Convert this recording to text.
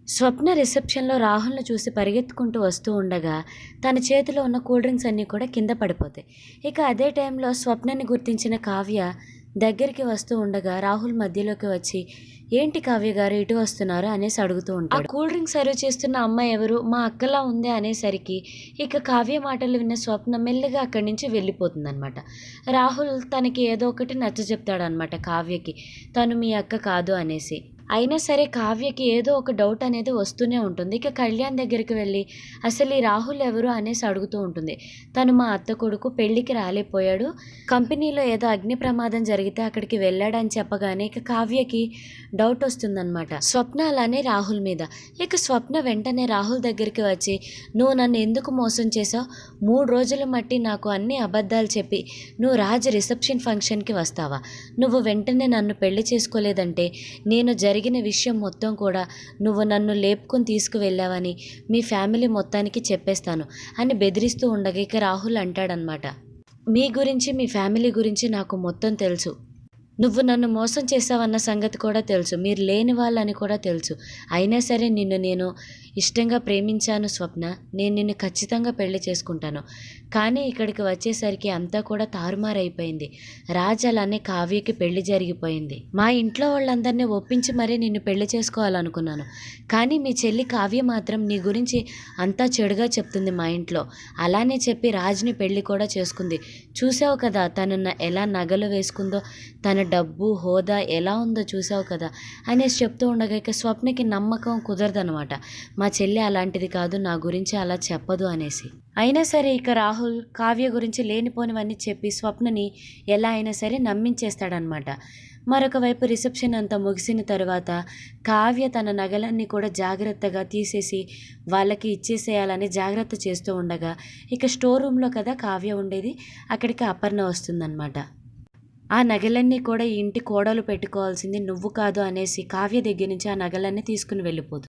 స్వప్న రిసెప్షన్‌లో రాహుల్‌ని చూసి పరిగెత్తుకుంటూ వస్తూ ఉండగా, తన చేతిలో ఉన్న కూల్ డ్రింక్స్ అన్నీ కూడా కింద పడిపోతాయి. ఇక అదే టైంలో స్వప్నని గుర్తించిన కావ్య దగ్గరికి వస్తూ ఉండగా, రాహుల్ మధ్యలోకి వచ్చి, "ఏంటి కావ్య గారు ఇటు వస్తున్నారు?" అనేసి అడుగుతూ ఉంటాడు. ఆ కూల్ డ్రింక్స్ సర్వ్ చేస్తున్న అమ్మాయి ఎవరు? మా అక్కలా ఉంది అనేసరికి, ఇక కావ్య మాటలు విన్న స్వప్న మెల్లిగా అక్కడి నుంచి వెళ్ళిపోతుందనమాట. రాహుల్ తనకి ఏదో ఒకటి నచ్చజెప్తాడనమాట కావ్యకి. తను మీ అక్క కాదు అనేసి. అయినా సరే కావ్యకి ఏదో ఒక డౌట్ అనేది వస్తూనే ఉంటుంది. ఇక కళ్యాణ్ దగ్గరికి వెళ్ళి అసలు ఈ రాహుల్ ఎవరు అనేసి అడుగుతూ ఉంటుంది. తను మా అత్త కొడుకు, పెళ్ళికి రాలేకపోయాడు, కంపెనీలో ఏదో అగ్ని ప్రమాదం జరిగితే అక్కడికి వెళ్ళాడని చెప్పగానే ఇక కావ్యకి డౌట్ వస్తుందన్నమాట స్వప్న అలానే రాహుల్ మీద. ఇక స్వప్న వెంటనే రాహుల్ దగ్గరికి వచ్చి, "నువ్వు నన్ను ఎందుకు మోసం చేసావు? 3 రోజుల మట్టి నాకు అన్ని అబద్ధాలు చెప్పి నువ్వు రాజ్ రిసెప్షన్ ఫంక్షన్కి వస్తావా? నువ్వు వెంటనే నన్ను పెళ్లి చేసుకోలేదంటే నేను జరిగిన విషయం మొత్తం కూడా నువ్వు నన్ను లేపుకొని తీసుకువెళ్ళావని మీ ఫ్యామిలీ మొత్తానికి చెప్పేస్తాను" అని బెదిరిస్తూ ఉండగా ఇక రాహుల్ అంటాడనమాట, "మీ గురించి మీ ఫ్యామిలీ గురించి నాకు మొత్తం తెలుసు. నువ్వు నన్ను మోసం చేసావన్న సంగతి కూడా తెలుసు. మీరు లేని వాళ్ళని కూడా తెలుసు. అయినా సరే నిన్ను నేను ఇష్టంగా ప్రేమించాను స్వప్న. నేను నిన్ను ఖచ్చితంగా పెళ్లి చేసుకుంటాను. కానీ ఇక్కడికి వచ్చేసరికి అంతా కూడా తారుమారైపోయింది. రాజ్ అలానే కావ్యకి పెళ్లి జరిగిపోయింది. మా ఇంట్లో వాళ్ళందరినీ ఒప్పించి మరీ నిన్ను పెళ్లి చేసుకోవాలనుకున్నాను. కానీ మీ చెల్లి కావ్య మాత్రం నీ గురించి అంతా చెడుగా చెప్తుంది మా ఇంట్లో. అలానే చెప్పి రాజ్ని పెళ్లి కూడా చేసుకుంది. చూసావు కదా తను ఎలా నగలు వేసుకుందో, తన డబ్బు హోదా ఎలా ఉందో చూసావు కదా అనేసి చెప్తూ ఉండగా ఇక స్వప్నకి నమ్మకం కుదరదనమాట. మా చెల్లి అలాంటిది కాదు, నా గురించి అలా చెప్పదు అనేసి. అయినా సరే ఇక రాహుల్ కావ్య గురించి లేనిపోనివన్నీ చెప్పి స్వప్నని ఎలా అయినా సరే నమ్మించేస్తాడనమాట. మరొక వైపు రిసెప్షన్ అంతా ముగిసిన తర్వాత కావ్య తన నగలన్నీ కూడా జాగ్రత్తగా తీసేసి వాళ్ళకి ఇచ్చేసేయాలని జాగ్రత్త చేస్తూ ఉండగా ఇక స్టోర్ రూమ్లో కదా కావ్య ఉండేది, అక్కడికి అపర్ణ వస్తుందన్నమాట. ఆ నగలన్నీ కూడా ఈ ఇంటి కోడలు పెట్టుకోవాల్సింది నువ్వు కాదు అనేసి కావ్య దగ్గర నుంచి ఆ నగలన్నీ తీసుకుని వెళ్ళిపోతుంది.